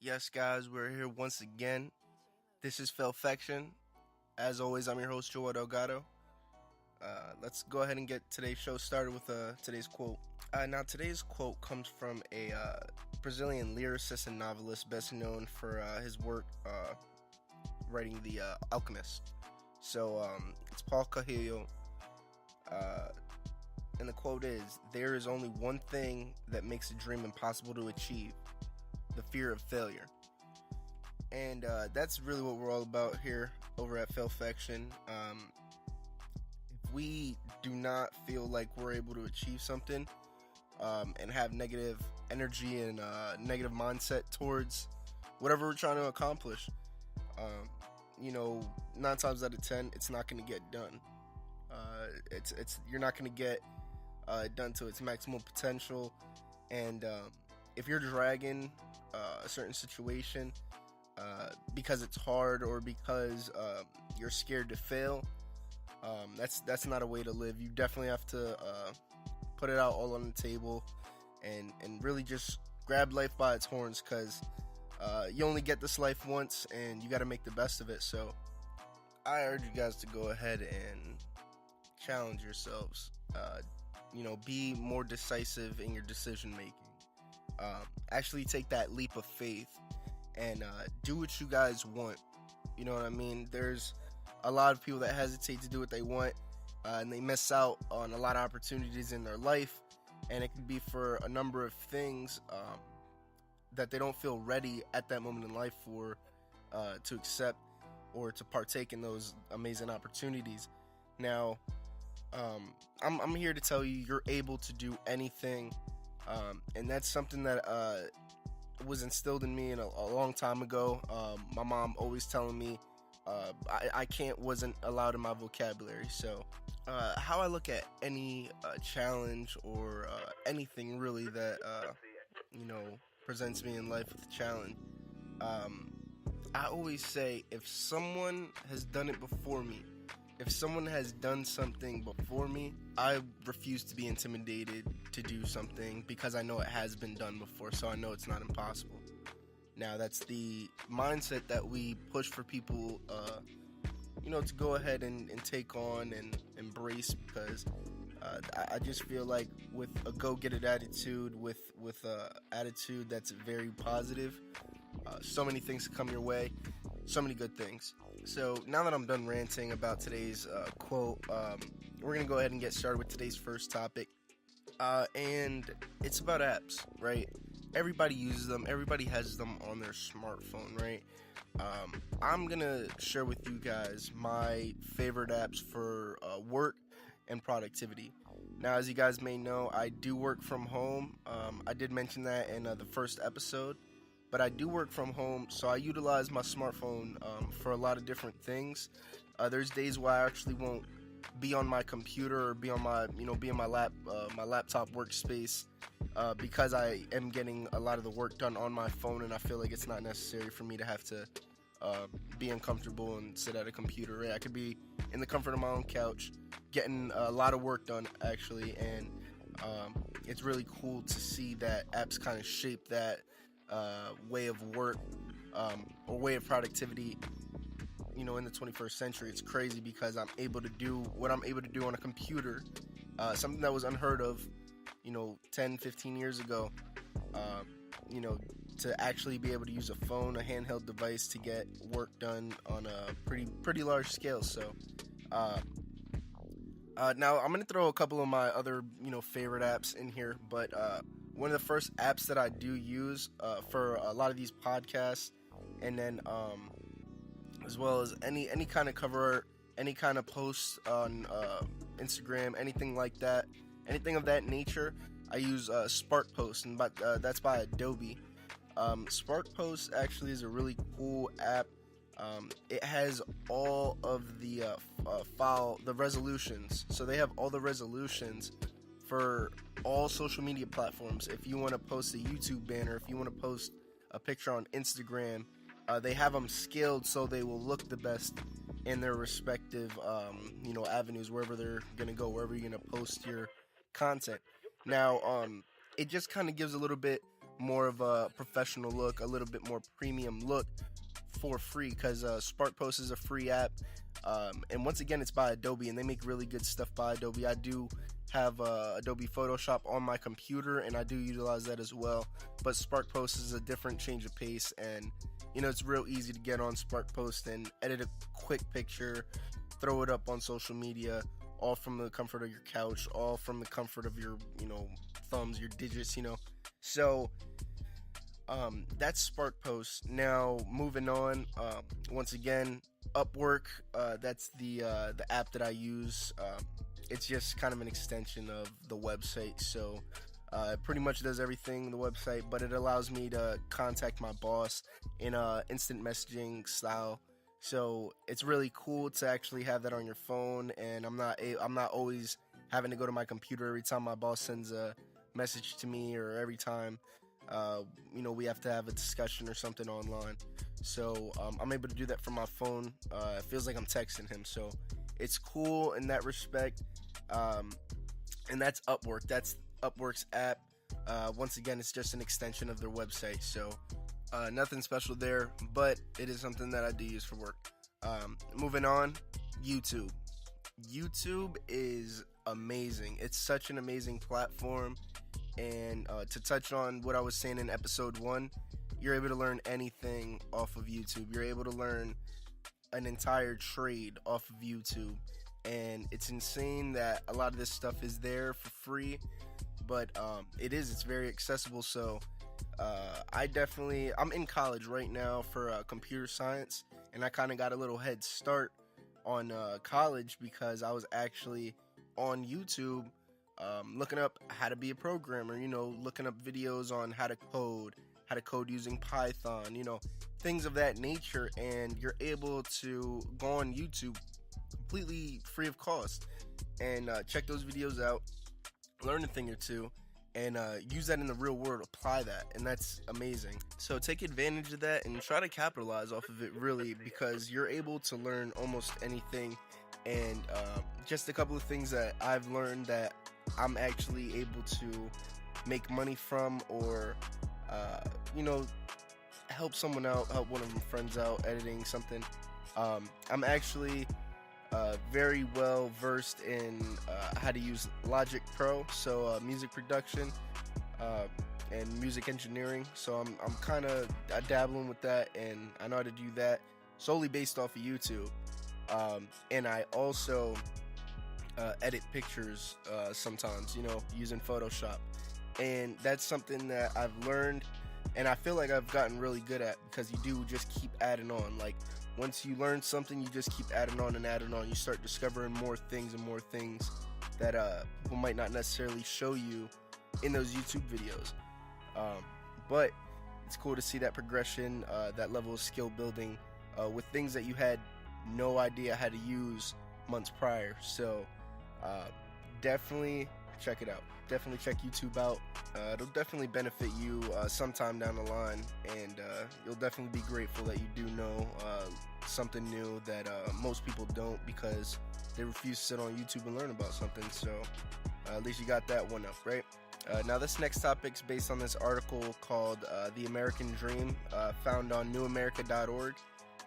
Yes, guys, we're here once again. This is Failfection. As always, I'm your host, Joe Delgado. Let's go ahead and get today's show started with today's quote. Now, today's quote comes from a Brazilian lyricist and novelist best known for his work writing The Alchemist. It's Paul Coelho, uh, and the quote is, "There is only one thing that makes a dream impossible to achieve, the fear of failure." And that's really what we're all about here over at Failfection. If we do not feel like we're able to achieve something and have negative energy and negative mindset towards whatever we're trying to accomplish, um, 9 times out of 10, it's not going to get done. It's you're not going to get done to its maximum potential, and if you're dragging a certain situation because it's hard or because you're scared to fail, that's not a way to live. You definitely have to put it out all on the table and really just grab life by its horns, because you only get this life once and you got to make the best of it. So I urge you guys to go ahead and challenge yourselves. Be more decisive in your decision making. Actually take that leap of faith and do what you guys want. You know what I mean? There's a lot of people that hesitate to do what they want, and they miss out on a lot of opportunities in their life, and it can be for a number of things that they don't feel ready at that moment in life for to accept or to partake in those amazing opportunities. Now, I'm here to tell you, you're able to do anything, and that's something that was instilled in me a long time ago. My mom always telling me I can't wasn't allowed in my vocabulary. So how I look at any challenge or anything really that presents me in life with a challenge, I always say, if someone has done it before me, if someone has done something before me, I refuse to be intimidated to do something, because I know it has been done before, so I know it's not impossible. Now, that's the mindset that we push for people, to go ahead and take on and embrace, because I just feel like with a go-get-it attitude, with a attitude that's very positive, so many things come your way, so many good things. So now that I'm done ranting about today's quote, we're going to go ahead and get started with today's first topic. And it's about apps, right? Everybody uses them. Everybody has them on their smartphone, right? I'm going to share with you guys my favorite apps for work and productivity. Now, as you guys may know, I do work from home. I did mention that in the first episode. But I do work from home, so I utilize my smartphone for a lot of different things. There's days where I actually won't be on my computer or be on my, my laptop workspace, because I am getting a lot of the work done on my phone, and I feel like it's not necessary for me to have to be uncomfortable and sit at a computer. Right? I could be in the comfort of my own couch, getting a lot of work done, actually, and it's really cool to see that apps kind of shape that way of work, or way of productivity, in the 21st century. It's crazy, because I'm able to do what I'm able to do on a computer, something that was unheard of, 10, 15 years ago, to actually be able to use a phone, a handheld device, to get work done on a pretty large scale. So now I'm going to throw a couple of my other, favorite apps in here, but one of the first apps that I do use for a lot of these podcasts, and then as well as any kind of cover art, any kind of posts on Instagram, anything like that, anything of that nature, I use Spark Post, and that's by Adobe. Spark Post actually is a really cool app. It has all of the the resolutions. So they have all the resolutions for all social media platforms. If you want to post a YouTube banner, if you want to post a picture on Instagram, they have them scaled so they will look the best in their respective avenues, wherever they're gonna go, wherever you're gonna post your content. Now, it just kind of gives a little bit more of a professional look, a little bit more premium look for free, because Spark Post is a free app. And once again, it's by Adobe, and they make really good stuff by Adobe. I do have Adobe Photoshop on my computer, and I do utilize that as well. But Spark Post is a different change of pace, and it's real easy to get on Spark Post and edit a quick picture, throw it up on social media, all from the comfort of your couch, all from the comfort of your, thumbs, your digits. So that's Spark Post. Now, moving on, once again, Upwork, that's the app that I use. It's just kind of an extension of the website, so it pretty much does everything the website, but it allows me to contact my boss in a instant messaging style. So it's really cool to actually have that on your phone, and I'm not always having to go to my computer every time my boss sends a message to me, or every time we have to have a discussion or something online. So I'm able to do that from my phone. It feels like I'm texting him, so it's cool in that respect. And that's Upwork. That's Upwork's app. Once again, it's just an extension of their website, so nothing special there, but it is something that I do use for work. Moving on, YouTube. YouTube is amazing. It's such an amazing platform. And to touch on what I was saying in episode 1, you're able to learn anything off of YouTube. You're able to learn an entire trade off of YouTube. And it's insane that a lot of this stuff is there for free, but it's very accessible. So I'm in college right now for computer science, and I kind of got a little head start on college because I was actually on YouTube looking up how to be a programmer, looking up videos on how to code using Python, things of that nature. And you're able to go on YouTube completely free of cost and check those videos out, learn a thing or two, and use that in the real world, apply that, and that's amazing. So take advantage of that and try to capitalize off of it, really, because you're able to learn almost anything. And just a couple of things that I've learned that I'm actually able to make money from, or help someone out, help one of my friends out editing something. I'm actually very well versed in how to use Logic Pro, so music production and music engineering. So I'm kind of dabbling with that, and I know how to do that solely based off of YouTube. And I also edit pictures sometimes, using Photoshop. And that's something that I've learned, and I feel like I've gotten really good at, because you do just keep adding on. Like, once you learn something, you just keep adding on and adding on. You start discovering more things and more things that people might not necessarily show you in those YouTube videos. But it's cool to see that progression, that level of skill building with things that you had no idea how to use months prior. So definitely check it out. Definitely check YouTube out. It'll definitely benefit you sometime down the line, and you'll definitely be grateful that you do know something new that most people don't, because they refuse to sit on YouTube and learn about something. So at least you got that one up, right? Now this next topic is based on this article called The American Dream, found on newamerica.org,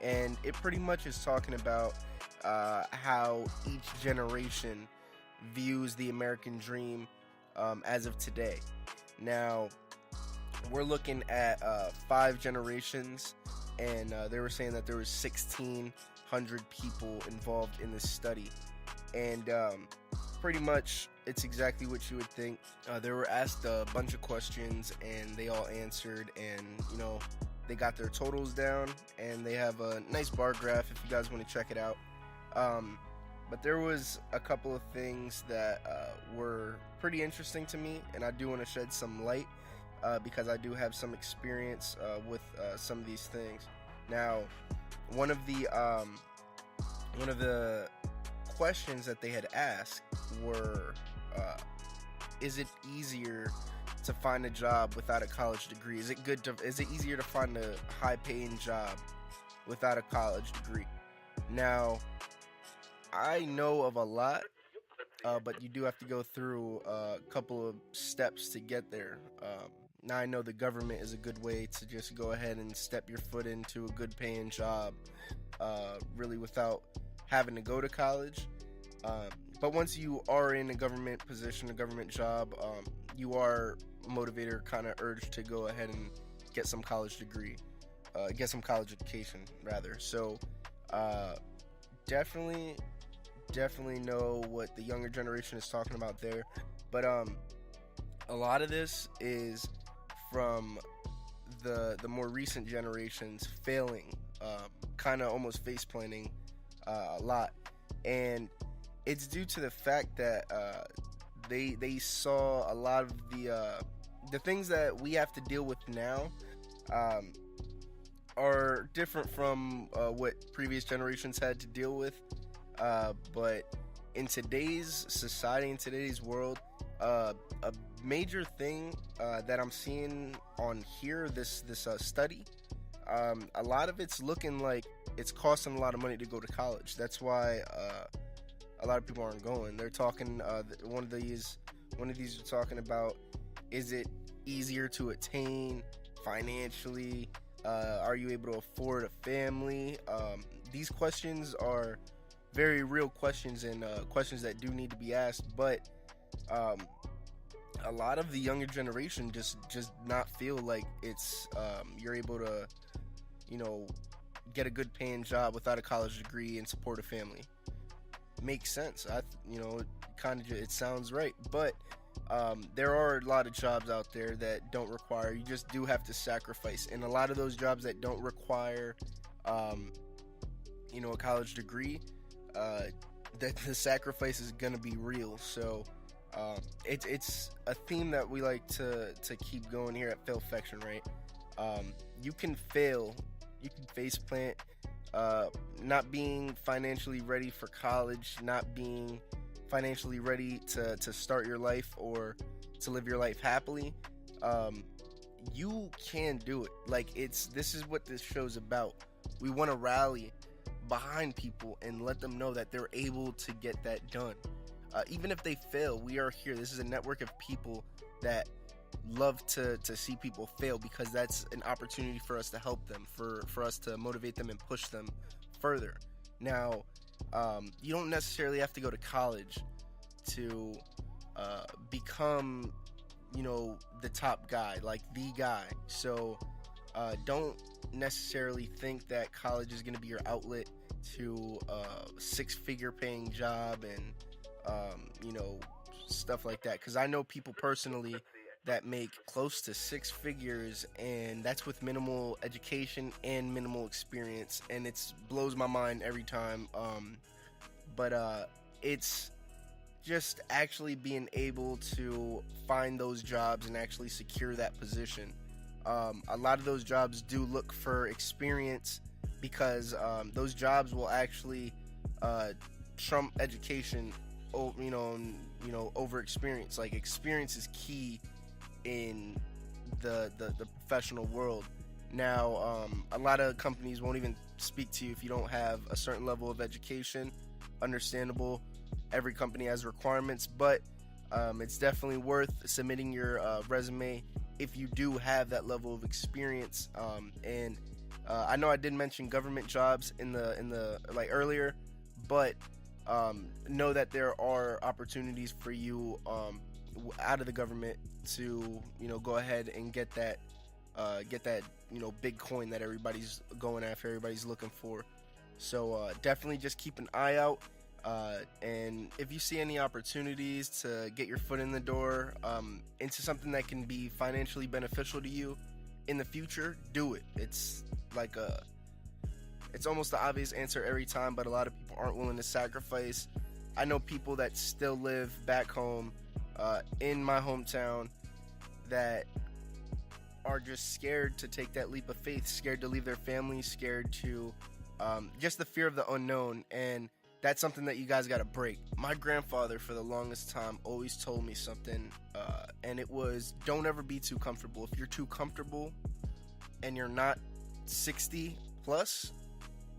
and it pretty much is talking about how each generation views the American dream as of today. Now, we're looking at 5 generations, and they were saying that there was 1,600 people involved in this study. And pretty much, it's exactly what you would think. They were asked a bunch of questions, and they all answered, and, they got their totals down, and they have a nice bar graph if you guys want to check it out. But there was a couple of things that were pretty interesting to me, and I do want to shed some light because I do have some experience with some of these things. Now, one of the questions that they had asked were, is it easier to find a job without a college degree? Is it easier to find a high-paying job without a college degree? Now, I know of a lot, but you do have to go through a couple of steps to get there. Now I know the government is a good way to just go ahead and step your foot into a good paying job, really without having to go to college. Um, but once you are in a government position, a government job, you are motivated or kind of urged to go ahead and get some college degree, get some college education rather. So uh, definitely, definitely know what the younger generation is talking about there. But a lot of this is from the more recent generations failing, kind of almost face planting a lot, and it's due to the fact that they saw a lot of the things that we have to deal with now, um, are different from what previous generations had to deal with. But in today's society, in today's world, a major thing that I'm seeing on here, this study, a lot of it's looking like it's costing a lot of money to go to college. That's why a lot of people aren't going. They're talking. One of these are talking about, is it easier to attain financially? Are you able to afford a family? These questions are very real questions, and questions that do need to be asked. But a lot of the younger generation just not feel like it's you're able to, you know, get a good paying job without a college degree and support a family. Makes sense. It sounds right. But there are a lot of jobs out there that don't require. You just do have to sacrifice, and a lot of those jobs that don't require, a college degree, that the sacrifice is gonna be real. So it's a theme that we like to keep going here at Failfection, right? You can fail, you can face plant, not being financially ready for college, not being financially ready to start your life or to live your life happily. You can do it. Like, this is what this show's about. We want to rally behind people and let them know that they're able to get that done. Even if they fail, we are here. This is a network of people that love to see people fail, because that's an opportunity for us to help them, for us to motivate them and push them further. Now, you don't necessarily have to go to college to become, the top guy, like the guy. So don't necessarily think that college is going to be your outlet to a six-figure paying job and stuff like that, because I know people personally that make close to six figures, and that's with minimal education and minimal experience, and it blows my mind every time. But it's just actually being able to find those jobs and actually secure that position. A lot of those jobs do look for experience, because those jobs will actually trump education, over experience. Like, experience is key in the professional world. Now, a lot of companies won't even speak to you if you don't have a certain level of education. Understandable. Every company has requirements, but it's definitely worth submitting your resume if you do have that level of experience. And I know I did mention government jobs in the like earlier, but know that there are opportunities for you out of the government to go ahead and get that big coin that everybody's going after, everybody's looking for. So definitely just keep an eye out, and if you see any opportunities to get your foot in the door into something that can be financially beneficial to you in the future, do it. It's almost the obvious answer every time, but a lot of people aren't willing to sacrifice. I know people that still live back home in my hometown that are just scared to take that leap of faith, scared to leave their family, scared to just the fear of the unknown. And that's something that you guys got to break. My grandfather, for the longest time, always told me something, and it was, don't ever be too comfortable. If you're too comfortable and you're not 60 plus,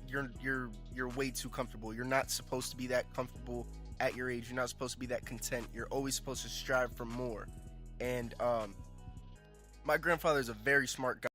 you're way too comfortable. You're not supposed to be that comfortable at your age. You're not supposed to be that content. You're always supposed to strive for more. And My grandfather is a very smart guy.